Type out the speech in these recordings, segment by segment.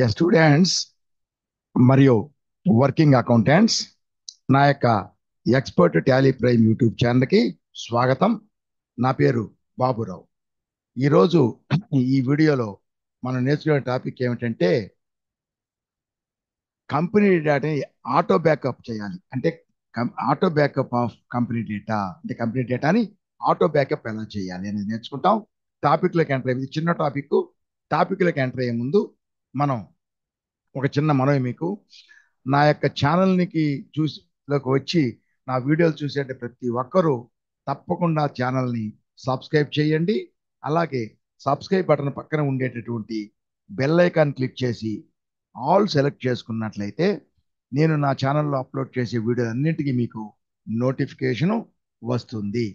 Students మరియు working accountants నా యొక్క ఎక్స్పర్ట్ టాలీ ప్రైమ్ యూట్యూబ్ ఛానల్కి స్వాగతం. నా పేరు బాబురావు. ఈరోజు ఈ వీడియోలో మనం నేర్చుకునే టాపిక్ ఏమిటంటే కంపెనీ డేటాని ఆటో బ్యాకప్ చేయాలి. అంటే auto backup of company data, అంటే కంపెనీ డేటాని ఆటో బ్యాకప్ ఎలా చేయాలి అనేది నేర్చుకుంటాం. టాపిక్లోకి ఎంటర్ అయ్యి చిన్న టాపిక్లోకి ఎంటర్ అయ్యే ముందు మనం ఒక చిన్న మనవి మీకు. నా యొక్క ఛానల్కి లోకి వచ్చి నా వీడియోలు చూసే ప్రతి ఒక్కరూ తప్పకుండా ఛానల్ని సబ్స్క్రైబ్ చేయండి. అలాగే సబ్స్క్రైబ్ బటన్ పక్కన ఉండేటటువంటి బెల్ ఐకాన్ క్లిక్ చేసి ఆల్ సెలెక్ట్ చేసుకున్నట్లయితే నేను నా ఛానల్లో అప్లోడ్ చేసే వీడియోలన్నింటికీ మీకు నోటిఫికేషను వస్తుంది.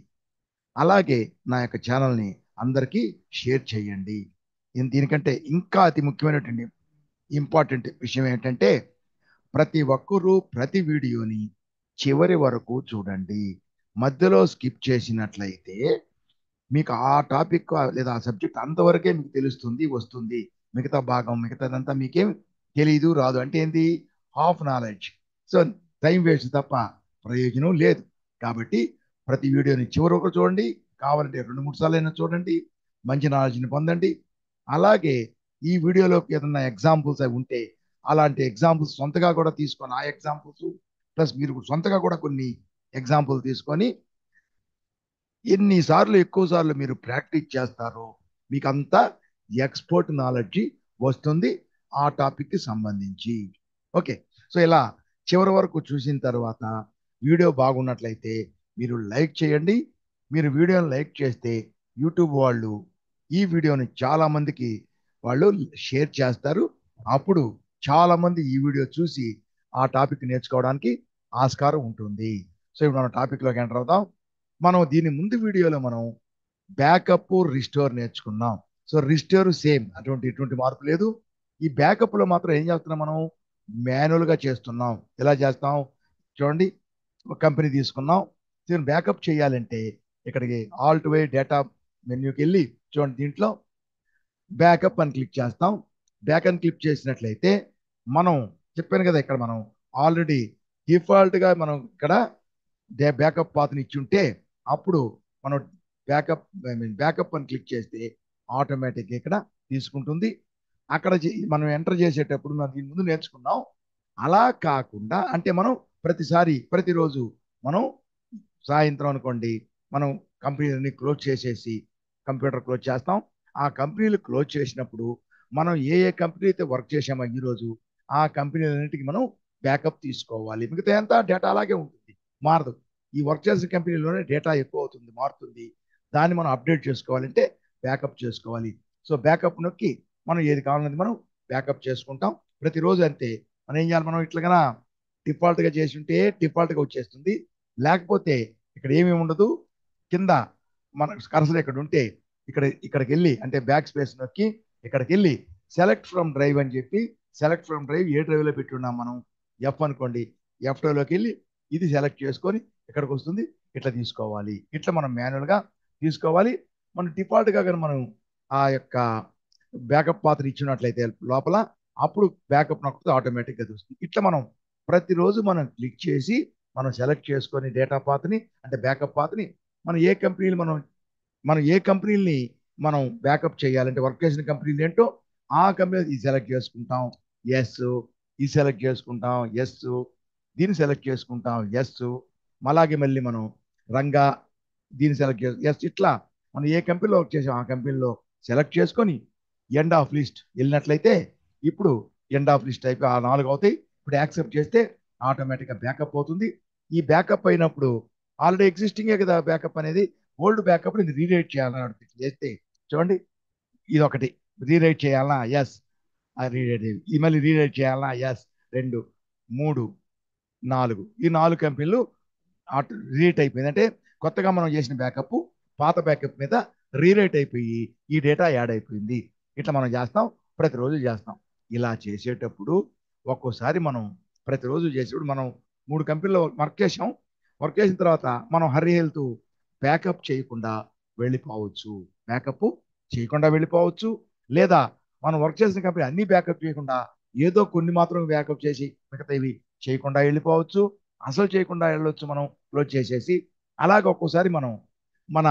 అలాగే నా యొక్క ఛానల్ని అందరికీ షేర్ చేయండి. దీనికంటే ఇంకా అతి ముఖ్యమైనటువంటి ఇంపార్టెంట్ విషయం ఏంటంటే ప్రతి ఒక్కరూ ప్రతి వీడియోని చివరి వరకు చూడండి. మధ్యలో స్కిప్ చేసినట్లయితే మీకు ఆ టాపిక్ లేదా ఆ సబ్జెక్ట్ అంతవరకే మీకు తెలుస్తుంది, వస్తుంది. మిగతా భాగం మిగతాదంతా మీకేం తెలీదు, రాదు. అంటే ఏంది? Half knowledge. So time waste తప్ప ప్రయోజనం లేదు. కాబట్టి ప్రతి వీడియోని చివరి వరకు చూడండి. కావాలంటే 2-3 సార్లు అయినా చూడండి. మంచి నాలెడ్జ్ని పొందండి. అలాగే ఈ వీడియోలోకి ఏదన్నా ఎగ్జాంపుల్స్ అవి ఉంటే అలాంటి ఎగ్జాంపుల్స్ సొంతగా కూడా తీసుకొని ఆ ఎగ్జాంపుల్స్ ప్లస్ మీరు సొంతగా కూడా కొన్ని ఎగ్జాంపుల్ తీసుకొని ఎన్నిసార్లు ఎక్కువ సార్లు మీరు ప్రాక్టీస్ చేస్తారో మీకు అంతా ఎక్స్పర్ట్ నాలెడ్జ్ వస్తుంది ఆ టాపిక్కి సంబంధించి. ఓకే, సో ఇలా చివరి వరకు చూసిన తర్వాత వీడియో బాగున్నట్లయితే మీరు లైక్ చేయండి. మీరు వీడియోని లైక్ చేస్తే యూట్యూబ్ వాళ్ళు ఈ వీడియోని చాలా మందికి వాళ్ళు షేర్ చేస్తారు. అప్పుడు చాలా మంది ఈ వీడియో చూసి ఆ టాపిక్ నేర్చుకోవడానికి ఆస్కారం ఉంటుంది. సో ఇప్పుడు మనం టాపిక్లోకి ఎంటర్ అవుతాం. మనం దీని ముందు వీడియోలో మనం బ్యాకప్ రిస్టోర్ నేర్చుకున్నాం. సో రిస్టోర్ సేమ్, ఇటువంటి మార్పు లేదు. ఈ బ్యాకప్ లో మాత్రం ఏం చేస్తున్నాం, మనం మాన్యువల్ గా చేస్తున్నాం. ఎలా చేస్తాం చూడండి. ఒక కంపెనీ తీసుకున్నాం, దీన్ని బ్యాకప్ చేయాలంటే ఇక్కడికి ఆల్ట్ వై డేటా మెన్యూకి వెళ్ళి చూడండి, దీంట్లో బ్యాకప్ అని క్లిక్ చేస్తాం. బ్యాక్ అని క్లిక్ చేసినట్లయితే మనం చెప్పాను కదా, ఇక్కడ మనం ఆల్రెడీ డిఫాల్ట్ గా మనం ఇక్కడ బ్యాకప్ పాత్ని ఇచ్చి ఉంటే అప్పుడు మనం బ్యాకప్ అని క్లిక్ చేస్తే ఆటోమేటిక్గా ఇక్కడ తీసుకుంటుంది. అక్కడ మనం ఎంటర్ చేసేటప్పుడు మనం దీని ముందు నేర్చుకున్నాం. అలా కాకుండా అంటే మనం ప్రతిరోజు మనం సాయంత్రం అనుకోండి, మనం కంపెనీలన్నీ క్లోజ్ చేసేసి కంప్యూటర్ క్లోజ్ చేస్తాం. ఆ కంపెనీలు క్లోజ్ చేసినప్పుడు మనం ఏ ఏ కంపెనీ అయితే వర్క్ చేసామో ఈరోజు ఆ కంపెనీలన్నింటికి మనం బ్యాకప్ తీసుకోవాలి. మిగతా అంతా డేటా అలాగే ఉంటుంది, మారదు. ఈ వర్క్ చేసిన కంపెనీలోనే డేటా ఎక్కువ అవుతుంది, మారుతుంది. దాన్ని మనం అప్డేట్ చేసుకోవాలంటే బ్యాకప్ చేసుకోవాలి. సో బ్యాకప్ నొక్కి మనం ఏది కావాలన్నది మనం బ్యాకప్ చేసుకుంటాం. ప్రతిరోజు అంతే. మనం ఏం చేయాలి, మనం ఇట్లాగా డిఫాల్ట్గా చేసి ఉంటే డిఫాల్ట్గా వచ్చేస్తుంది. లేకపోతే ఇక్కడ ఏమీ ఉండదు. కింద మన కర్సర్ ఇక్కడ ఉంటే ఇక్కడికి వెళ్ళి అంటే బ్యాక్ స్పేస్ నొక్కి ఇక్కడికి వెళ్ళి సెలెక్ట్ ఫ్రమ్ డ్రైవ్ అని చెప్పి, సెలెక్ట్ ఫ్రమ్ డ్రైవ్ ఏ డ్రైవ్లో పెట్టి ఉన్నాం మనం, ఎఫ్ అనుకోండి, ఎఫ్ డ్రైవ్లోకి వెళ్ళి ఇది సెలెక్ట్ చేసుకొని ఇక్కడికి వస్తుంది. ఇట్లా తీసుకోవాలి. ఇట్లా మనం మాన్యువల్గా తీసుకోవాలి. మనం డిఫాల్ట్గా కానీ మనం ఆ యొక్క బ్యాకప్ పాత్ర ఇచ్చినట్లయితే లోపల అప్పుడు బ్యాకప్ నొక్కితే ఆటోమేటిక్గా చూస్తుంది. ఇట్లా మనం ప్రతిరోజు మనం క్లిక్ చేసి మనం సెలెక్ట్ చేసుకొని డేటా పాత్ని అంటే బ్యాకప్ పాత్ని మనం ఏ కంపెనీలు మనం ఏ కంపెనీలని మనం బ్యాకప్ చేయాలంటే వర్క్ చేసిన కంపెనీలు ఏంటో ఆ కంపెనీ ఇది సెలెక్ట్ చేసుకుంటాం, ఎస్. ఇది సెలెక్ట్ చేసుకుంటాం, ఎస్. దీన్ని సెలెక్ట్ చేసుకుంటాం, ఎస్. అలాగే మళ్ళీ మనం రంగా దీన్ని సెలెక్ట్ చేసి ఎస్. ఇట్లా మనం ఏ కంపెనీలో వర్క్ చేసాం ఆ కంపెనీలో సెలెక్ట్ చేసుకొని ఎండ్ ఆఫ్ లిస్ట్ వెళ్ళినట్లయితే ఇప్పుడు ఎండ్ ఆఫ్ లిస్ట్ అయిపోయి ఆ 4 అవుతాయి. ఇప్పుడు యాక్సెప్ట్ చేస్తే ఆటోమేటిక్గా బ్యాకప్ అవుతుంది. ఈ బ్యాకప్ అయినప్పుడు ఆల్రెడీ ఎగ్జిస్టింగే కదా బ్యాకప్ అనేది. ఓల్డ్ బ్యాకప్ ఇది రీరైట్ చేయాలని చేస్తే చూడండి, ఇది ఒకటి రీరైట్ చేయాలన్నా ఎస్, రీరైట్. ఇది మళ్ళీ రీరైట్ చేయాలన్నా ఎస్. 2, 3, 4 ఈ 4 కంపెనీలు రీరైట్ అయిపోయింది. అంటే కొత్తగా మనం చేసిన బ్యాకప్ పాత బ్యాకప్ మీద రీరైట్ అయిపోయి ఈ డేటా యాడ్ అయిపోయింది. ఇట్లా మనం చేస్తాం, ప్రతిరోజు చేస్తాం. ఇలా చేసేటప్పుడు ఒక్కోసారి మనం ప్రతిరోజు చేసేటప్పుడు మనం 3 కంపెనీలో వర్క్ చేసాం. వర్క్ చేసిన తర్వాత మనం హరి హెల్త్ బ్యాకప్ చేయకుండా వెళ్ళిపోవచ్చు. బ్యాకప్ చేయకుండా వెళ్ళిపోవచ్చు. లేదా మనం వర్క్ చేసిన కంపెనీ అన్ని బ్యాకప్ చేయకుండా ఏదో కొన్ని మాత్రం బ్యాకప్ చేసి మిగతా ఇవి చేయకుండా వెళ్ళిపోవచ్చు, అసలు చేయకుండా వెళ్ళొచ్చు, మనం క్లోజ్ చేసేసి. అలాగే ఒక్కోసారి మనం మన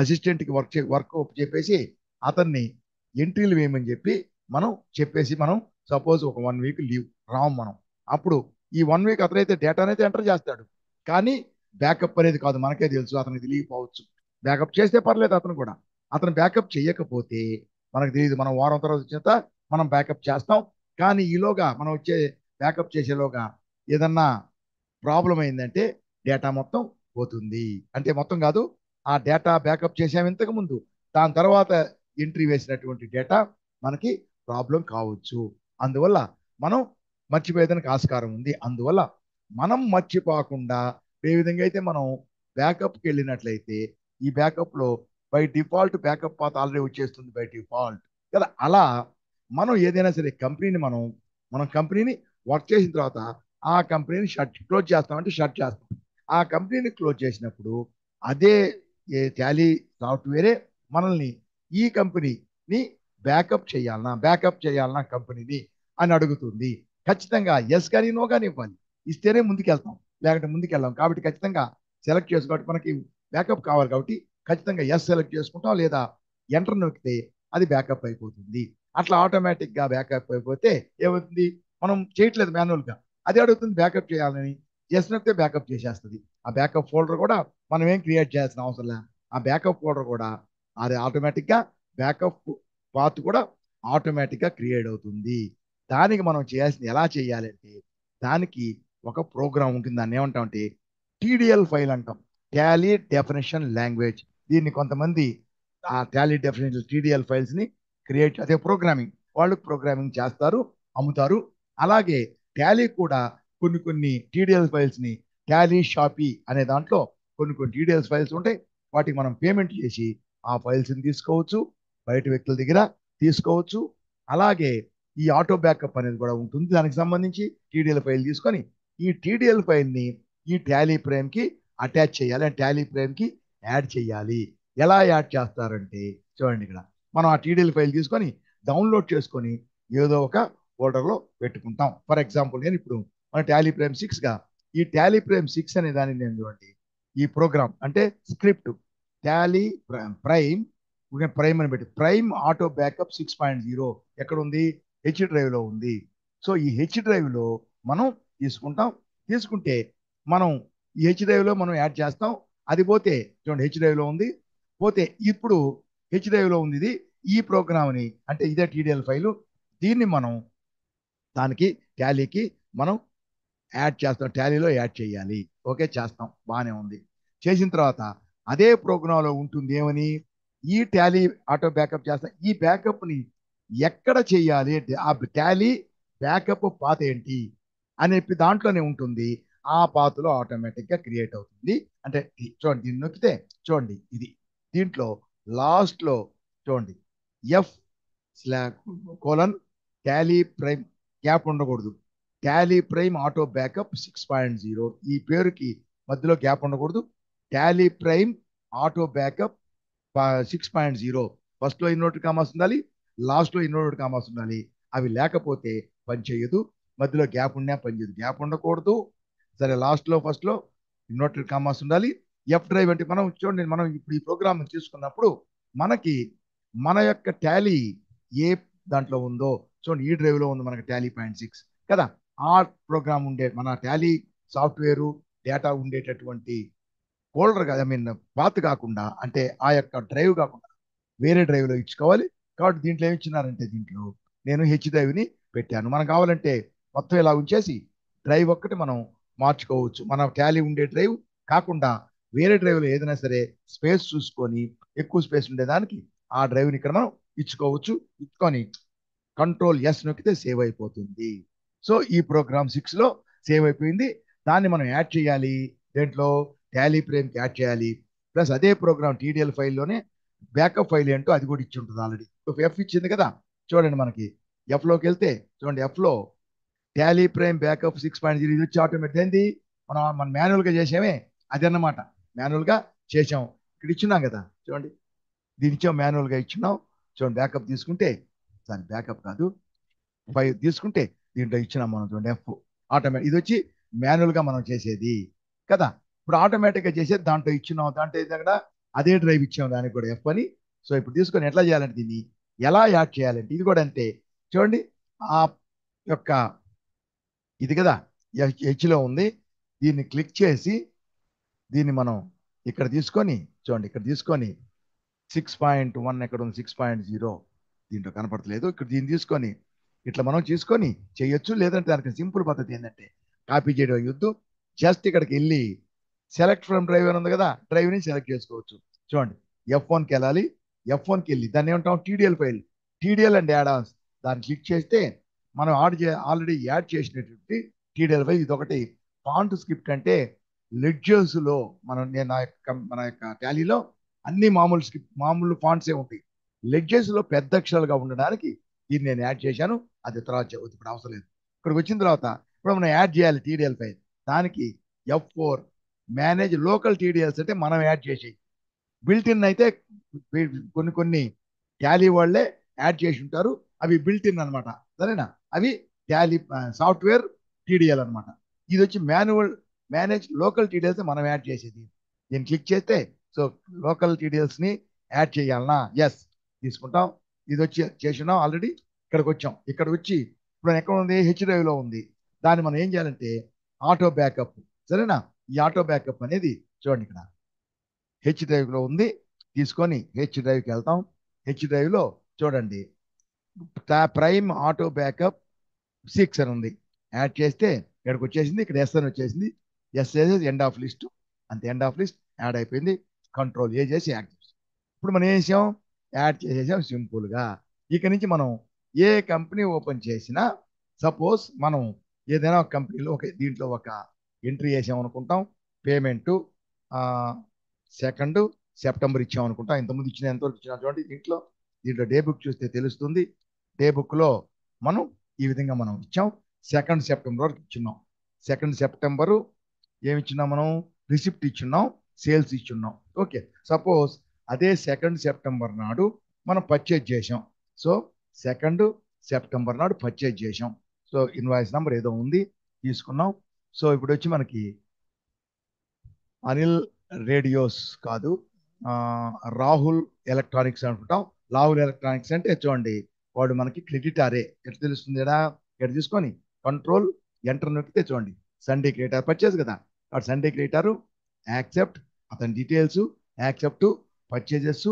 అసిస్టెంట్కి వర్క్ చెప్పేసి అతన్ని ఎంట్రీలు వేయమని చెప్పి మనం చెప్పేసి, మనం సపోజ్ ఒక 1 వీక్ లీవ్ రాము మనం. అప్పుడు ఈ 1 వీక్ అతనైతే డేటా అయితే ఎంటర్ చేస్తాడు, కానీ బ్యాకప్ అనేది కాదు, మనకే తెలుసు అతనికి తెలియకపోవచ్చు. బ్యాకప్ చేస్తే పర్లేదు అతను కూడా. అతను బ్యాకప్ చేయకపోతే మనకు తెలియదు, మనం వారం తర్వాత వచ్చిన మనం బ్యాకప్ చేస్తాం. కానీ ఈలోగా మనం వచ్చే బ్యాకప్ చేసేలోగా ఏదన్నా ప్రాబ్లం అయిందంటే డేటా మొత్తం పోతుంది. అంటే మొత్తం కాదు, ఆ డేటా బ్యాకప్ చేసాము ఇంతకు ముందు, దాని తర్వాత ఎంట్రీ వేసినటువంటి డేటా మనకి ప్రాబ్లం కావచ్చు. అందువల్ల మనం మర్చిపోయేదానికి ఆస్కారం ఉంది. అందువల్ల మనం మర్చిపోకుండా ఏ విధంగా అయితే మనం బ్యాకప్కి వెళ్ళినట్లయితే ఈ బ్యాకప్లో by default backup path already వచ్చేస్తుంది బై డిఫాల్ట్ కదా. అలా మనం ఏదైనా సరే కంపెనీని మనం కంపెనీని వర్క్ చేసిన తర్వాత ఆ కంపెనీని క్లోజ్ చేస్తామంటే షట్ చేస్తాం. ఆ కంపెనీని క్లోజ్ చేసినప్పుడు అదే టాలీ సాఫ్ట్వేరే మనల్ని ఈ కంపెనీని బ్యాకప్ చేయాలన్నా కంపెనీని అని అడుగుతుంది. ఖచ్చితంగా ఎస్ కానీ నో కానీ ఇవ్వాలి, ఇస్తేనే ముందుకెళ్తాం, లేకపోతే ముందుకెళ్ళాం. కాబట్టి ఖచ్చితంగా సెలెక్ట్ చేసుకోవాలి, మనకి బ్యాకప్ కావాలి కాబట్టి ఖచ్చితంగా ఎస్ సెలెక్ట్ చేసుకుంటాం, లేదా ఎంటర్ నొక్కితే అది బ్యాకప్ అయిపోతుంది. అట్లా ఆటోమేటిక్గా బ్యాకప్ అయిపోతే ఏమవుతుంది, మనం చేయట్లేదు మాన్యువల్గా, అది అడుగుతుంది బ్యాకప్ చేయాలని, ఎస్ నొక్కితే బ్యాకప్ చేసేస్తుంది. ఆ బ్యాకప్ ఫోల్డర్ కూడా మనం ఏం క్రియేట్ చేయాల్సిన అవసరం లేదు. ఆ బ్యాకప్ ఫోల్డర్ కూడా అది ఆటోమేటిక్గా బ్యాకప్ పాత్ కూడా ఆటోమేటిక్గా క్రియేట్ అవుతుంది. దానికి మనం చేయాల్సింది ఎలా చేయాలంటే, దానికి ఒక ప్రోగ్రామ్ ఉంటుంది, దాన్ని ఏమంటామంటే టీడీఎల్ ఫైల్ అంటాం, టాలీ డెఫినేషన్ లాంగ్వేజ్. దీన్ని కొంతమంది ఆ టాలీ డెఫినేషన్ టీడీఎల్ ఫైల్స్ ని క్రియేట్, అదే ప్రోగ్రామింగ్, వాళ్ళు ప్రోగ్రామింగ్ చేస్తారు, అమ్ముతారు. అలాగే టాలీ కూడా కొన్ని కొన్ని టీడీఎల్ ఫైల్స్ ని టాలీ షాపీ అనే దాంట్లో కొన్ని కొన్ని టీడీఎల్ ఫైల్స్ ఉంటాయి, వాటికి మనం పేమెంట్ చేసి ఆ ఫైల్స్ ని తీసుకోవచ్చు, బయట వ్యక్తుల దగ్గర తీసుకోవచ్చు. అలాగే ఈ ఆటో బ్యాకప్ అనేది కూడా ఉంటుంది, దానికి సంబంధించి టీడీఎల్ ఫైల్ తీసుకొని ఈ టీడీఎల్ ఫైల్ ని ఈ టాలీ ప్రైమ్ కి అటాచ్ చేయాలి, టాలీ ప్రైమ్ కి యాడ్ చేయాలి. ఎలా యాడ్ చేస్తారంటే చూడండి, ఇక్కడ మనం ఆ టీడీఎల్ ఫైల్ తీసుకొని డౌన్లోడ్ చేసుకొని ఏదో ఒక ఫోల్డర్లో పెట్టుకుంటాం. ఫర్ ఎగ్జాంపుల్ నేను ఇప్పుడు మన టాలీ ప్రైమ్ 6గా ఈ టాలీ ప్రైమ్ 6 అనే దాన్ని నేను చూడండి, ఈ ప్రోగ్రామ్ అంటే స్క్రిప్ట్ టాలీ ప్రైమ్ ప్రైమ్ అని పెట్టి ప్రైమ్ ఆటో బ్యాకప్ 6.0 ఎక్కడ ఉంది, హెచ్ డ్రైవ్ లో ఉంది. సో ఈ హెచ్ డ్రైవ్ లో మనం తీసుకుంటాం, తీసుకుంటే మనం ఈ హెచ్ డ్రైవ్ లో మనం యాడ్ చేస్తాం. అది పోతే చూడండి హెచ్ డ్రైవ్ లో ఉంది, పోతే ఇప్పుడు హెచ్ డ్రైవ్ లో ఉంది ఇది, ఈ ప్రోగ్రామ్ని అంటే ఇదే టీడీఎల్ ఫైలు, దీన్ని మనం దానికి టాలీకి మనం యాడ్ చేస్తాం, టాలీలో యాడ్ చేయాలి. ఓకే చేస్తాం, బాగానే ఉంది. చేసిన తర్వాత అదే ప్రోగ్రాంలో ఉంటుంది ఏమని, ఈ టాలీ ఆటో బ్యాకప్ చేస్తాం, ఈ బ్యాకప్ని ఎక్కడ చేయాలి, ఆ టాలీ బ్యాకప్ పాత ఏంటి అని చెప్పి దాంట్లోనే ఉంటుంది. ఆ పాత్రలో ఆటోమేటిక్గా క్రియేట్ అవుతుంది. అంటే చూడండి దీన్ని నొక్కితే చూడండి ఇది దీంట్లో లాస్ట్లో చూడండి F/: టాలీ ప్రైమ్ గ్యాప్ ఉండకూడదు, టాలీ ప్రైమ్ ఆటో బ్యాకప్ 6.0 ఈ పేరుకి మధ్యలో గ్యాప్ ఉండకూడదు. Tally prime auto backup 6.0 first లో ఇన్వర్టెడ్ కామాస్ ఉండాలి, లాస్ట్ లో ఇన్వర్టెడ్ కామాస్ ఉండాలి. అవి లేకపోతే పనిచేయదు, మధ్యలో గ్యాప్ ఉన్నా పనిచేయదు, గ్యాప్ ఉండకూడదు. సరే లాస్ట్ లో ఫస్ట్ లో ఇన్వర్టెడ్ కామాస్ ఉండాలి. ఎఫ్ డ్రైవ్ అంటే మనం చూడండి, మనం ఇప్పుడు ఈ ప్రోగ్రామ్ తీసుకున్నప్పుడు మనకి మన యొక్క టాలీ ఏ దాంట్లో ఉందో చూడండి, ఈ డ్రైవ్ లో ఉంది మనకి టాలీ 0.6 కదా. ఆ ప్రోగ్రామ్ ఉండే మన టాలీ సాఫ్ట్వేరు డేటా ఉండేటటువంటి ఫోల్డర్ కాదు, ఐ మీన్ పాత్ కాకుండా, అంటే ఆ యొక్క డ్రైవ్ కాకుండా వేరే డ్రైవ్ లో ఇచ్చుకోవాలి. కాబట్టి దీంట్లో ఏమి ఇచ్చినారంటే, దీంట్లో నేను హెచ్ డ్రైవ్ ని పెట్టాను. మనం కావాలంటే మొత్తం ఇలా ఉంచేసి డ్రైవ్ ఒక్కటి మనం మార్చుకోవచ్చు, మన టాలీ ఉండే డ్రైవ్ కాకుండా వేరే డ్రైవ్ లో ఏదైనా సరే స్పేస్ చూసుకొని ఎక్కువ స్పేస్ ఉండేదానికి ఆ డ్రైవ్ ని ఇక్కడ మనం ఇచ్చుకోవచ్చు. ఇచ్చుకొని కంట్రోల్ S నొక్కితే సేవ్ అయిపోతుంది. సో ఈ ప్రోగ్రామ్ 6 లో సేవ్ అయిపోయింది. దాన్ని మనం యాడ్ చేయాలి, దేంట్లో టాలీ ప్రైమ్ కి యాడ్ చేయాలి. ప్లస్ అదే ప్రోగ్రామ్ టీడీఎల్ ఫైల్లోనే బ్యాకప్ ఫైల్ ఏంటో అది కూడా ఇచ్చి ఉంటుంది ఆల్రెడీ. ఎఫ్ ఇచ్చింది కదా, చూడండి మనకి ఎఫ్ లోకి వెళ్తే చూడండి, ఎఫ్ లో టాలీ ప్రైమ్ బ్యాకప్ 6.0 ఇది వచ్చి ఆటోమేటిక్ ఏంది, మనం మాన్యువల్ గా చేసామే అది అన్నమాట. మాన్యువల్ గా చేసాం, ఇక్కడ ఇచ్చున్నాం కదా చూడండి, దీని ఇచ్చాం మాన్యువల్ గా ఇచ్చున్నాం. చూడండి బ్యాకప్ తీసుకుంటే, సారీ బ్యాకప్ కాదు, 5 తీసుకుంటే దీంట్లో ఇచ్చినాం మనం చూడండి ఎఫ్ ఆటోమేటిక్. ఇది వచ్చి మాన్యువల్గా మనం చేసేది కదా. ఇప్పుడు ఆటోమేటిక్గా చేసేది దాంట్లో ఇచ్చినాం, దాంట్లో దగ్గర అదే డ్రైవ్ ఇచ్చాం దానికి కూడా ఎఫ్ అని. సో ఇప్పుడు తీసుకొని ఎట్లా చేయాలంటే దీన్ని ఎలా యాడ్ చేయాలంటే ఇది కూడా అంతే. చూడండి ఆ యొక్క ఇది కదా హెచ్లో ఉంది, దీన్ని క్లిక్ చేసి దీన్ని మనం ఇక్కడ తీసుకొని చూడండి, ఇక్కడ తీసుకొని 6.1 ఎక్కడ ఉంది, 6.0 దీంట్లో కనపడతలేదు. ఇక్కడ దీన్ని తీసుకొని ఇట్లా మనం తీసుకొని చేయొచ్చు. లేదంటే దానికి సింపుల్ పద్ధతి ఏంటంటే కాపీ చేయడం యుద్ధం, జస్ట్ ఇక్కడికి వెళ్ళి సెలెక్ట్ ఫ్రమ్ డ్రైవ్ అని ఉంది కదా, డ్రైవ్ని సెలెక్ట్ చేసుకోవచ్చు. చూడండి F1కి వెళ్ళాలి, F1కి వెళ్ళి దాన్ని ఏమంటాం TDL file, TDL and add Ann's దాన్ని క్లిక్ చేస్తే మనం ఆల్రెడీ యాడ్ చేసినటువంటి టీడీఎల్ ఫైల్. ఇది ఒకటి ఫాంట్ స్క్రిప్ట్ అంటే లెడ్జర్స్లో నేను మన యొక్క టాలీలో అన్ని మామూలు స్క్రిప్ట్ మామూలు ఫాంట్సే ఉంటాయి. లెడ్జెస్లో పెద్ద అక్షరాలుగా ఉండడానికి దీన్ని నేను యాడ్ చేశాను. అది తర్వాత ఇప్పుడు అవసరం లేదు. ఇక్కడికి వచ్చిన తర్వాత ఇప్పుడు మనం యాడ్ చేయాలి టీడీఎల్ ఫైల్. దానికి F4 మేనేజ్ లోకల్ టీడీఎల్స్ అంటే మనం యాడ్ చేసేవి. బిల్ట్ ఇన్ అయితే కొన్ని టాలీ వాళ్ళే యాడ్ చేసి ఉంటారు, అవి బిల్ట్ ఇన్ అనమాట. సరేనా, అవి టాలీ సాఫ్ట్వేర్ టీడీఎల్ అనమాట. ఇది వచ్చి మేనేజ్ లోకల్ టీడీఎల్స్ మనం యాడ్ చేసేది. దీన్ని క్లిక్ చేస్తే సో లోకల్ టీడీఎల్స్ని యాడ్ చేయాలన్నా ఎస్ తీసుకుంటాం. ఇది వచ్చి చేసినాం ఆల్రెడీ. ఇక్కడికి వచ్చాం, ఇక్కడ వచ్చి ఇప్పుడు ఎక్కడ ఉంది, హెచ్ డ్రైవ్లో ఉంది. దాన్ని మనం ఏం చేయాలంటే ఆటో బ్యాకప్. సరేనా, ఈ ఆటో బ్యాకప్ అనేది చూడండి ఇక్కడ హెచ్ డ్రైవ్లో ఉంది, తీసుకొని హెచ్ డ్రైవ్కి వెళ్తాం. హెచ్ డ్రైవ్లో చూడండి ప్రైమ్ ఆటో బ్యాకప్ 6 అని ఉంది, యాడ్ చేస్తే ఇక్కడికి వచ్చేసింది. ఇక్కడ ఎస్ అని వచ్చేసింది, ఎస్ చేసేసి ఎండ్ ఆఫ్ లిస్ట్, అంతే ఎండ్ ఆఫ్ లిస్ట్ యాడ్ అయిపోయింది. కంట్రోల్ ఏ చేసి యాడ్ చేసాం. ఇప్పుడు మనం ఏం చేసాం, యాడ్ చేసేసాం సింపుల్గా. ఇక నుంచి మనం ఏ కంపెనీ ఓపెన్ చేసినా, సపోజ్ మనం ఏదైనా ఒక కంపెనీలో దీంట్లో ఒక ఎంట్రీ చేసాం అనుకుంటాం, పేమెంట్ 2 సెప్టెంబర్ ఇచ్చాం అనుకుంటాం. ఇంతకుముందు ఇచ్చిన ఎంతవరకు ఇచ్చిన చూడండి, దీంట్లో డే బుక్ చూస్తే తెలుస్తుంది. డే బుక్లో మనం ఈ విధంగా మనం ఇచ్చాం. 2 సెప్టెంబర్ వరకు ఇచ్చున్నాం. 2 సెప్టెంబరు ఏమి ఇచ్చున్నాం మనం, రిసిప్ట్ ఇచ్చున్నాం, సేల్స్ ఇచ్చున్నాం. ఓకే, సపోజ్ అదే 2 సెప్టెంబర్ నాడు మనం పర్చేజ్ చేసాం. సో 2 సెప్టెంబర్ నాడు పర్చేజ్ చేసాం. సో ఇన్వాయిస్ నెంబర్ ఏదో ఉంది, తీసుకున్నాం. సో ఇప్పుడు వచ్చి మనకి అనిల్ రేడియోస్ కాదు, రాహుల్ ఎలక్ట్రానిక్స్ అనుకుంటాం. రాహుల్ ఎలక్ట్రానిక్స్ అంటే చూడండి వాడు మనకి క్రెడిటారే, ఎట్లా తెలుస్తుంది ఇక్కడ తీసుకొని కంట్రోల్ ఎంటర్ నొక్కితే చూడండి సండే క్రియేటర్ పర్చేజ్ కదా, వాడు సండే క్రియేటరు యాక్సెప్ట్, అతని డీటెయిల్స్ యాక్సెప్ట్, పర్చేజెస్.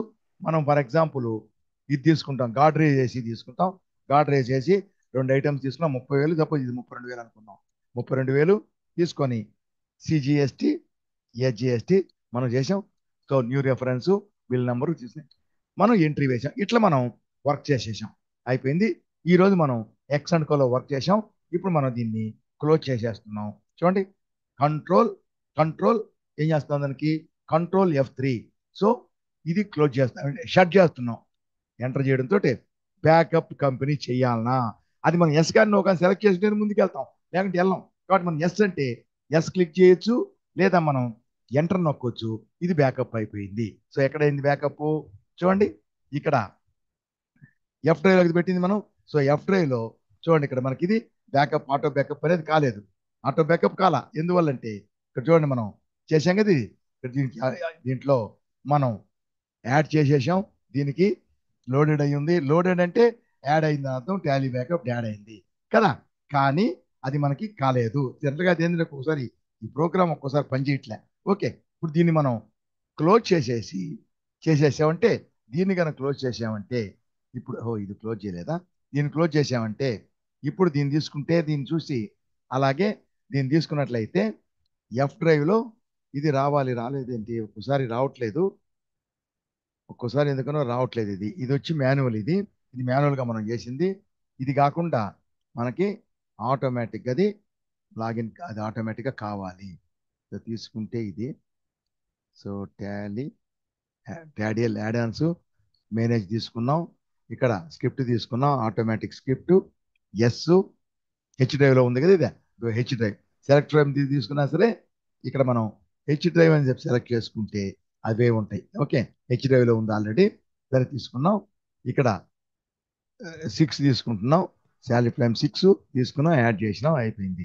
మనం ఫర్ ఎగ్జాంపుల్ ఇది తీసుకుంటాం, గాడ్రేజ్ ఏసీ తీసుకుంటాం. గాడ్రేజ్ ఏసీ 2 ఐటమ్స్ తీసుకున్నాం, 30,000. సపోజ్ ఇది 32,000 అనుకున్నాం. 32,000 తీసుకొని సిజిఎస్టీ ఎస్జిఎస్టీ మనం చేసాం. So new reference bill number చూసి మనం ఎంట్రీ వేసాం. ఇట్లా మనం వర్క్ చేసేసాం, అయిపోయింది. ఈరోజు మనం ఎక్స్ అండ్ కోలో వర్క్ చేసాం. ఇప్పుడు మనం దీన్ని క్లోజ్ చేసేస్తున్నాం. చూడండి కంట్రోల్ ఏం చేస్తున్నాం, దానికి కంట్రోల్ F3. సో ఇది క్లోజ్ చేస్తాం, షట్ చేస్తున్నాం. ఎంటర్ చేయడంతో బ్యాకప్ కంపెనీ చేయాలనా, అది మనం ఎస్ కానీ నో కానీ సెలెక్ట్ చేసుకుంటే ముందుకు వెళ్తాం, లేకుంటే వెళ్ళాం. కాబట్టి మనం ఎస్ అంటే ఎస్ క్లిక్ చేయొచ్చు, లేదా మనం ఎంటర్ నొక్కొచ్చు. ఇది బ్యాకప్ అయిపోయింది. సో ఎక్కడైంది బ్యాకప్ చూడండి, ఇక్కడ ఎఫ్ డ్రైవ్లోకి పెట్టింది మనం. సో ఎఫ్ డ్రైవ్లో చూడండి ఇక్కడ మనకి ఇది బ్యాకప్, ఆటో బ్యాకప్ అనేది కాలేదు. ఆటో బ్యాకప్ కాలా, ఎందువల్లంటే ఇక్కడ చూడండి మనం చేసాం కదా ఇది, దీంట్లో మనం యాడ్ చేసేసాం. దీనికి లోడెడ్ అయ్యి ఉంది, లోడెడ్ అంటే యాడ్ అయింది అర్థం, టాలీ బ్యాకప్ యాడ్ అయింది కదా. కానీ అది మనకి కాలేదు. జనరల్గా అది ఏంటంటే ఒక్కోసారి ఈ ప్రోగ్రామ్ ఒక్కోసారి పనిచేయట్లే. ఓకే, ఇప్పుడు దీన్ని మనం క్లోజ్ చేసేసామంటే, దీన్ని కనుక క్లోజ్ చేసామంటే, ఇప్పుడు ఇది క్లోజ్ చేయలేదా, దీన్ని క్లోజ్ చేసామంటే ఇప్పుడు దీన్ని తీసుకుంటే దీన్ని చూసి అలాగే దీన్ని తీసుకున్నట్లయితే ఎఫ్ డ్రైవ్లో ఇది రాలేదేంటి, ఒక్కసారి రావట్లేదు, ఒక్కోసారి ఎందుకనో రావట్లేదు. ఇది వచ్చి మాన్యువల్, ఇది మాన్యువల్గా మనం చేసింది. ఇది కాకుండా మనకి ఆటోమేటిక్గా అది లాగిన్, అది ఆటోమేటిక్గా కావాలి. సో తీసుకుంటే ఇది, సో టాడియల్ యాడాన్స్ మేనేజ్ తీసుకున్నాం, ఇక్కడ స్క్రిప్ట్ తీసుకున్నాం, ఆటోమేటిక్ స్క్రిప్ట్ ఎస్ హెచ్ డ్రైవ్లో ఉంది కదా, ఇదే హెచ్ డ్రైవ్. సెలెక్ట్ డ్రైవ్ తీసుకున్నా సరే ఇక్కడ మనం హెచ్ డ్రైవ్ అని చెప్పి సెలెక్ట్ చేసుకుంటే అవే ఉంటాయి. ఓకే, హెచ్ డ్రైవ్లో ఉంది ఆల్రెడీ, సరే తీసుకున్నాం. ఇక్కడ 6 తీసుకుంటున్నాం, శాలరీ ప్రైమ్ 6 తీసుకున్నాం, యాడ్ చేసినాం, అయిపోయింది.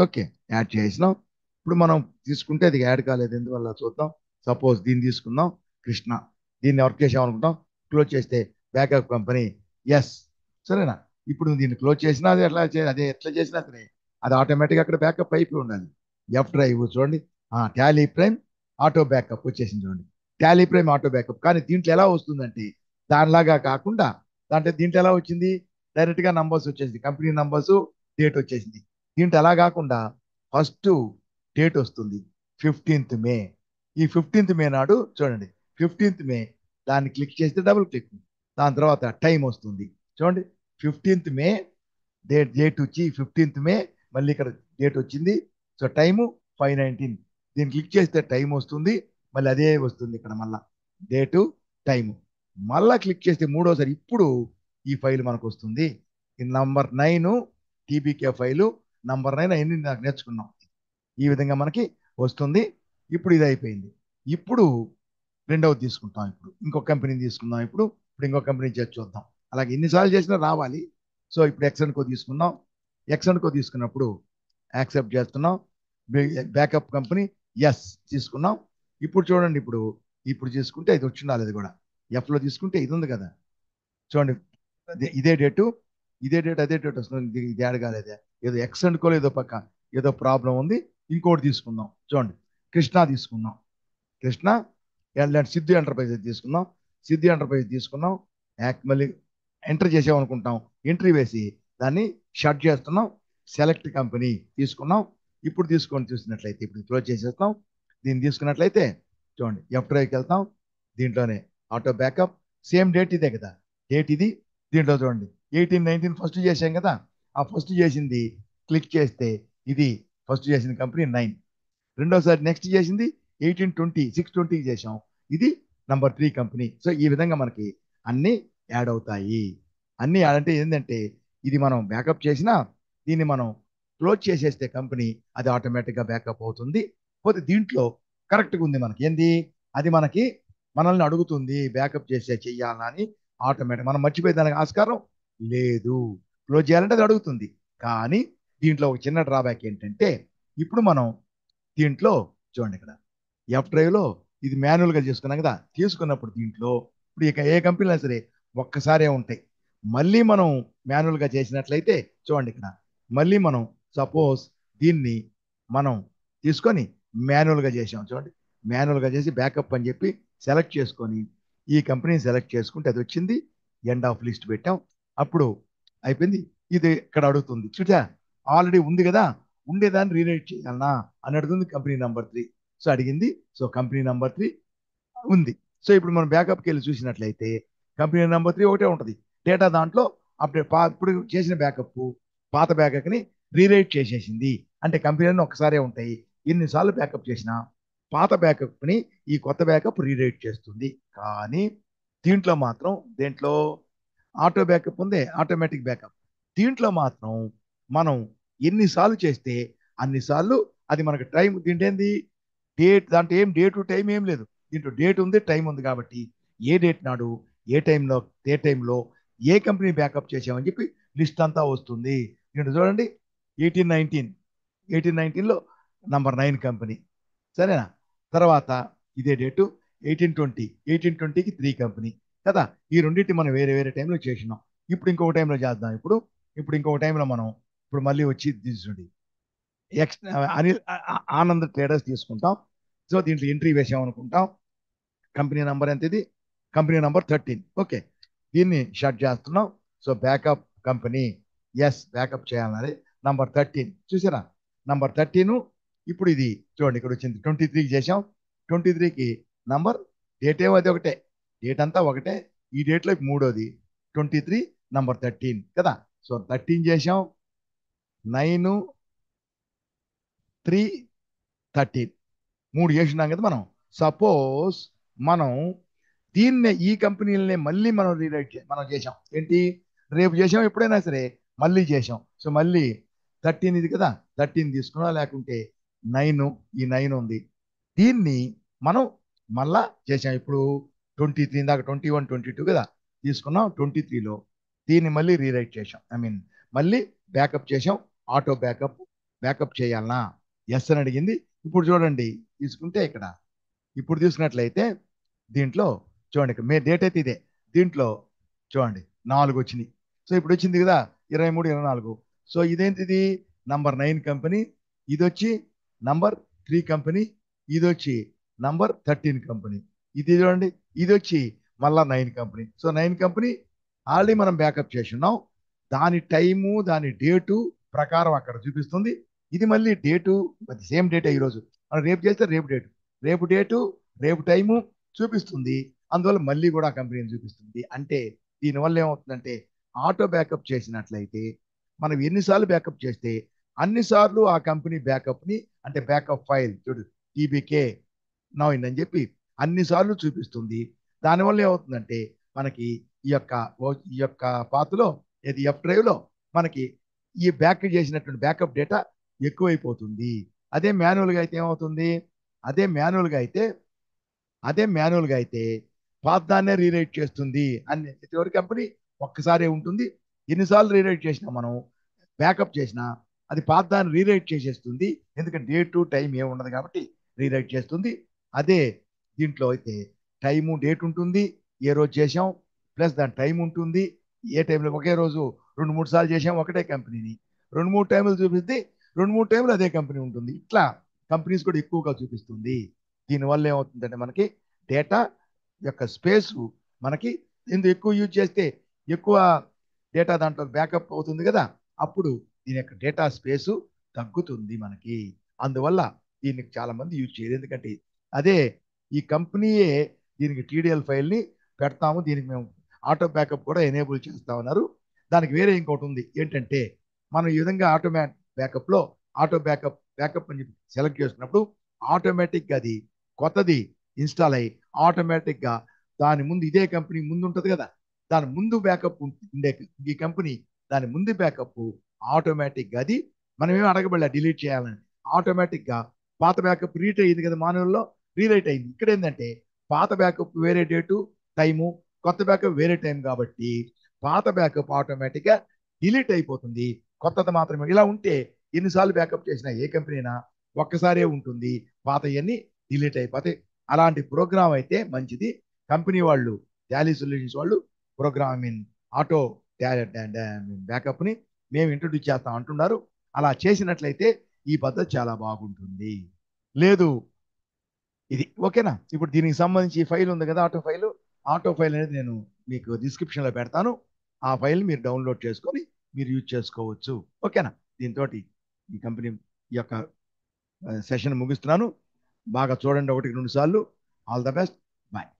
ఓకే, యాడ్ చేసినాం. ఇప్పుడు మనం తీసుకుంటే అది యాడ్ కాలేదు, ఎందువల్ల చూద్దాం. సపోజ్ దీన్ని తీసుకుందాం, కృష్ణ. దీన్ని వర్క్ చేసామనుకుంటాం, క్లోజ్ చేస్తే బ్యాకప్ కంపెనీ ఎస్. సరేనా? ఇప్పుడు దీన్ని క్లోజ్ చేసినా అది అదే ఎట్లా చేసినా సరే అది ఆటోమేటిక్గా అక్కడ బ్యాకప్ అయిపోయి ఉండాలి. ఎఫ్ డ్రైవ్ చూడండి, టాలీ ప్రైమ్ ఆటో బ్యాకప్ వచ్చేసింది చూడండి. Tally prime auto backup. కానీ దీంట్లో ఎలా వస్తుందంటే దానిలాగా కాకుండా దీంట్లో ఎలా వచ్చింది, డైరెక్ట్ గా నంబర్స్ వచ్చేసింది, కంపెనీ నంబర్స్, డేట్ వచ్చేసింది. దీంట్లో ఎలా కాకుండా ఫస్ట్ డేట్ వస్తుంది 15th మే. ఈ 15th మే నాడు చూడండి, 15th మే దాన్ని క్లిక్ చేస్తే డబుల్ క్లిక్, దాని తర్వాత టైం వస్తుంది చూడండి. 15th మే డేట్ వచ్చి 15th మే, మళ్ళీ ఇక్కడ డేట్ వచ్చింది. So time 5:19. దీన్ని క్లిక్ చేస్తే టైం వస్తుంది, మళ్ళీ అదే వస్తుంది ఇక్కడ మళ్ళా డేటు, టైము. మళ్ళా క్లిక్ చేస్తే మూడోసారి ఇప్పుడు ఈ ఫైల్ మనకు వస్తుంది. ఈ నంబర్ 9 టీబీకే ఫైలు, నంబర్ 9 అన్ని నాకు నేర్చుకున్నాం. ఈ విధంగా మనకి వస్తుంది. ఇప్పుడు ఇది అయిపోయింది. ఇప్పుడు రెండవది తీసుకుంటాం. ఇప్పుడు ఇంకొక కంపెనీని తీసుకుందాం. ఇప్పుడు ఇంకొక కంపెనీ చేసి చూద్దాం. అలాగే ఎన్నిసార్లు చేసినా రావాలి. సో ఇప్పుడు ఎక్సెండ్కో తీసుకుందాం. ఎక్సెండ్కో తీసుకున్నప్పుడు యాక్సెప్ట్ చేస్తున్నాం. బ్యాకప్ కంపెనీ ఎస్ తీసుకున్నాం. ఇప్పుడు చూడండి, ఇప్పుడు తీసుకుంటే ఇది వచ్చిందా లేదు కూడా. ఎఫ్లో తీసుకుంటే ఇది ఉంది కదా చూడండి, ఇదే డేటు, అదే డేట్ వస్తుంది. ఇది యాడ్ కాలేదే, ఏదో ఎక్సెండ్కో ఏదో పక్క ఏదో ప్రాబ్లం ఉంది. ఇంకోటి తీసుకుందాం చూడండి, కృష్ణ తీసుకుందాం. కృష్ణ సిద్ధి ఎంటర్ప్రైజ్ తీసుకుందాం. సిద్ధి ఎంటర్ప్రైజ్ తీసుకున్నాం. మళ్ళీ ఎంటర్ చేసామనుకుంటాం, ఎంట్రీ వేసి దాన్ని షట్ చేస్తున్నాం. సెలెక్ట్ కంపెనీ తీసుకున్నాం. ఇప్పుడు తీసుకొని చూసినట్లయితే ఇప్పుడు క్లోజ్ చేసేస్తాం. దీన్ని తీసుకున్నట్లయితే చూడండి, ఎఫ్ డ్రైవ్కి వెళ్తాం. దీంట్లోనే ఆటో బ్యాకప్, సేమ్ డేట్ ఇదే కదా, డేట్ ఇది. దీంట్లో చూడండి 18-19 ఫస్ట్ చేసాం కదా, ఆ ఫస్ట్ చేసింది క్లిక్ చేస్తే ఇది ఫస్ట్ చేసిన కంపెనీ 9. రెండోసారి నెక్స్ట్ చేసింది 18-20, 6-20 చేసాం, ఇది నంబర్ 3 కంపెనీ. సో ఈ విధంగా మనకి అన్ని యాడ్ అవుతాయి. అన్ని యాడ్ అంటే ఏంటంటే ఇది మనం బ్యాకప్ చేసినా దీన్ని మనం క్లోజ్ చేసేస్తే కంపెనీ అది ఆటోమేటిక్గా బ్యాకప్ అవుతుంది. పోతే దీంట్లో కరెక్ట్గా ఉంది మనకి ఏంది, అది మనల్ని అడుగుతుంది బ్యాకప్ చెయ్యాలా అని. ఆటోమేటిక్ మనం మర్చిపోయే దానికి ఆస్కారం లేదు. క్లోజ్ చేయాలంటే అది అడుగుతుంది. కానీ దీంట్లో ఒక చిన్న డ్రాబ్యాక్ ఏంటంటే ఇప్పుడు మనం దీంట్లో చూడండి, ఇక్కడ ఎఫ్ డ్రైవ్లో ఇది మాన్యువల్గా చేసుకున్నాం కదా, తీసుకున్నప్పుడు దీంట్లో ఇప్పుడు ఇక ఏ కంపెనీలో సరే ఒక్కసారే ఉంటాయి. మళ్ళీ మనం మాన్యువల్గా చేసినట్లయితే చూడండి, ఇక్కడ మళ్ళీ మనం సపోజ్ దీన్ని మనం తీసుకొని మాన్యువల్గా చేసాం చూడండి, మాన్యువల్గా చేసి బ్యాకప్ అని చెప్పి సెలెక్ట్ చేసుకొని ఈ కంపెనీని సెలెక్ట్ చేసుకుంటే అది వచ్చింది. ఎండ్ ఆఫ్ లిస్ట్ పెట్టాం, అప్పుడు అయిపోయింది. ఇది ఇక్కడ అడుగుతుంది చూసా, ఆల్రెడీ ఉంది కదా, ఉండేదాన్ని రీరైట్ చేయాలనా అని అడుగుతుంది కంపెనీ నెంబర్ 3. సో అడిగింది. సో కంపెనీ నెంబర్ 3 ఉంది. సో ఇప్పుడు మనం బ్యాకప్కి వెళ్ళి చూసినట్లయితే కంపెనీ నెంబర్ 3 ఒకటే ఉంటుంది. డేటా దాంట్లో అప్డేట్, ఇప్పుడు చేసిన బ్యాకప్ పాత బ్యాకప్ని రీరైట్ చేసేసింది. అంటే కంపెనీలన్నీ ఒక్కసారే ఉంటాయి. ఎన్నిసార్లు బ్యాకప్ చేసినా పాత బ్యాకప్ని ఈ కొత్త బ్యాకప్ రీరైట్ చేస్తుంది. కానీ దీంట్లో మాత్రం ఆటో బ్యాకప్ ఉంది, ఆటోమేటిక్ బ్యాకప్. దీంట్లో మాత్రం మనం ఎన్నిసార్లు చేస్తే అన్నిసార్లు అది మనకు టైం. దీంట్లో ఏంది డేట్, దాంట్లో ఏం డేట్ టైం ఏం లేదు. దీంట్లో డేట్ ఉంది, టైం ఉంది. కాబట్టి ఏ డేట్ నాడు ఏ టైంలో ఏ కంపెనీ బ్యాకప్ చేసామని చెప్పి లిస్ట్ అంతా వస్తుంది. దీంట్లో చూడండి 18-19లో నంబర్ 9 కంపెనీ. సరేనా? తర్వాత ఇదే డేటు 18-20కి 3 కంపెనీ కదా. ఈ రెండింటి మనం వేరే వేరే టైంలో చేసినాం. ఇప్పుడు ఇంకొక టైంలో చేద్దాం. ఇప్పుడు ఇంకొక టైంలో మనం ఇప్పుడు మళ్ళీ వచ్చి తీసుకుండి అనిల్ ఆనంద్ ట్రేడర్స్ తీసుకుంటాం. సో దీంట్లో ఎంట్రీ వేసామనుకుంటాం. కంపెనీ నెంబర్ ఎంత ఇది, కంపెనీ నెంబర్ 13. ఓకే, దీన్ని షట్ చేస్తున్నాం. So backup companies, backup చేయాలని నంబర్ 13 చూసారా, నంబర్ 13. ఇప్పుడు ఇది చూడండి, ఇక్కడ వచ్చింది 23కి చేసాం. 23కి నంబర్ డేట్ ఏమో అది ఒకటే, డేట్ అంతా ఒకటే. ఈ డేట్లో మూడోది 23 నంబర్ 13 కదా. సో 13 చేసాం, 9, 3, 13 3 చేసినాం కదా మనం. సపోజ్ మనం ఈ కంపెనీలనే మళ్ళీ మనం మనం చేసాం ఏంటి, రేపు చేసాం, ఎప్పుడైనా సరే మళ్ళీ చేసాం. సో మళ్ళీ 13 ఇది కదా, 13 తీసుకున్నా, లేకుంటే 9, ఈ 9 ఉంది, దీన్ని మనం మళ్ళా చేసాం. ఇప్పుడు 23 దాకా 21, 22 కదా, తీసుకున్నాం 23లో. దీన్ని మళ్ళీ రీరైట్ చేసాం. మళ్ళీ బ్యాకప్ చేసాం. Auto backup చేయాలనా? ఎస్ అని అడిగింది. ఇప్పుడు చూడండి, తీసుకుంటే ఇక్కడ ఇప్పుడు తీసుకున్నట్లయితే దీంట్లో చూడండి, ఇక్కడ డేట్ అయితే ఇదే. దీంట్లో చూడండి 4 వచ్చినాయి. సో ఇప్పుడు వచ్చింది కదా 23, 24. సో ఇదేంటిది? Number 9 company. ఇది వచ్చి నంబర్ 3 కంపెనీ. ఇది వచ్చి నంబర్ 13 కంపెనీ. ఇది చూడండి, ఇది వచ్చి మళ్ళా 9 కంపెనీ. సో 9 కంపెనీ ఆల్రెడీ మనం బ్యాకప్ చేసి ఉన్నాం. దాని టైము, దాని డేటు ప్రకారం అక్కడ చూపిస్తుంది. ఇది మళ్ళీ డేటు, సేమ్ డేటే ఈరోజు. మనం రేపు చేస్తే రేపు డేటు, రేపు డేటు, రేపు టైము చూపిస్తుంది. అందువల్ల మళ్ళీ కూడా ఆ కంపెనీని చూపిస్తుంది. అంటే దీనివల్ల ఏమవుతుందంటే, ఆటో బ్యాకప్ చేసినట్లయితే మనం ఎన్నిసార్లు బ్యాకప్ చేస్తే అన్నిసార్లు ఆ కంపెనీ బ్యాకప్ని, అంటే బ్యాకప్ ఫైల్ చూడు టీబీకే 9 అని చెప్పి అన్నిసార్లు చూపిస్తుంది. దానివల్ల ఏమవుతుందంటే మనకి ఈ యొక్క పాత్రలో, ఇది ఎఫ్ డ్రైవ్లో మనకి ఈ బ్యాక్ చేసినటువంటి బ్యాకప్ డేటా ఎక్కువైపోతుంది. అదే మాన్యువల్గా అయితే ఏమవుతుంది? అదే మాన్యువల్గా అయితే అదే మాన్యువల్గా అయితే పాత దాన్నే రీరైట్ చేస్తుంది. అన్ని ప్రతి కంపెనీ ఒక్కసారే ఉంటుంది. ఎన్నిసార్లు రీరైట్ చేసినా మనం బ్యాకప్ చేసినా అది పాత దాన్ని రీరైట్ చేసేస్తుంది. ఎందుకంటే డేటు టైం ఏమి ఉండదు కాబట్టి రీరైట్ చేస్తుంది. అదే దీంట్లో అయితే టైము డేట్ ఉంటుంది, ఏ రోజు చేసాం, ప్లస్ దాని టైం ఉంటుంది, ఏ టైంలో. ఒకే రోజు 2-3 సార్లు చేసాం ఒకటే కంపెనీని, 2-3 టైంలు చూపిస్తే 2-3 టైంలు అదే కంపెనీ ఉంటుంది. ఇట్లా కంపెనీస్ కూడా ఎక్కువగా చూపిస్తుంది. దీనివల్ల ఏమవుతుందంటే మనకి డేటా యొక్క స్పేస్ మనకి ఎందుకు ఎక్కువ యూజ్ చేస్తే ఎక్కువ డేటా దాంట్లో బ్యాకప్ అవుతుంది కదా, అప్పుడు దీని యొక్క డేటా స్పేసు తగ్గుతుంది మనకి. అందువల్ల దీనికి చాలా మంది యూజ్ చేయరు. ఎందుకంటే అదే ఈ కంపెనీయే దీనికి టీడీఎల్ ఫైల్ని పెడతాము, దీనికి మేము ఆటో బ్యాకప్ కూడా ఎనేబుల్ చేస్తా ఉన్నారు. దానికి వేరే ఇంకోటి ఉంది ఏంటంటే, మనం ఈ విధంగా బ్యాకప్లో ఆటో బ్యాకప్ అని చెప్పి సెలెక్ట్ చేస్తున్నప్పుడు ఆటోమేటిక్గా అది కొత్తది ఇన్స్టాల్ అయ్యి ఆటోమేటిక్గా దాని ముందు ఇదే కంపెనీ ముందు ఉంటుంది కదా, దాని ముందు బ్యాకప్ ఉండే ఈ కంపెనీ దాని ముందు బ్యాకప్ ఆటోమేటిక్గా అది మనం ఏమి అడగబడలే డిలీట్ చేయాలని. ఆటోమేటిక్గా పాత బ్యాకప్ రీట్ అయ్యింది కదా మాన్యువల్లో, రీరైట్ అయింది. ఇక్కడ ఏంటంటే పాత బ్యాకప్ వేరే డేటు టైము, కొత్త బ్యాకప్ వేరే టైం కాబట్టి పాత బ్యాకప్ ఆటోమేటిక్గా డిలీట్ అయిపోతుంది, కొత్తది మాత్రమే. ఇలా ఉంటే ఎన్నిసార్లు బ్యాకప్ చేసినా ఏ కంపెనీ అయినా ఒక్కసారే ఉంటుంది, పాతవన్నీ డిలీట్ అయిపోతాయి. అలాంటి ప్రోగ్రామ్ అయితే మంచిది. కంపెనీ వాళ్ళు, టాలీ సొల్యూషన్స్ వాళ్ళు ప్రోగ్రామ్ ఆటో బ్యాకప్ని మేము ఇంట్రొడ్యూస్ చేస్తాం అంటున్నారు. అలా చేసినట్లయితే ఈ పద్ధతి చాలా బాగుంటుంది. లేదు ఇది ఓకేనా? ఇప్పుడు దీనికి సంబంధించి ఫైల్ ఉంది కదా, ఆటో ఫైల్ అనేది నేను మీకు డిస్క్రిప్షన్లో పెడతాను. ఆ ఫైల్ మీరు డౌన్లోడ్ చేసుకొని మీరు యూజ్ చేసుకోవచ్చు. ఓకేనా? దీంతో ఈ కంపెనీ ఈ యొక్క సెషన్ ముగిస్తున్నాను. బాగా చూడండి, 1-2 సార్లు. All the best. బాయ్.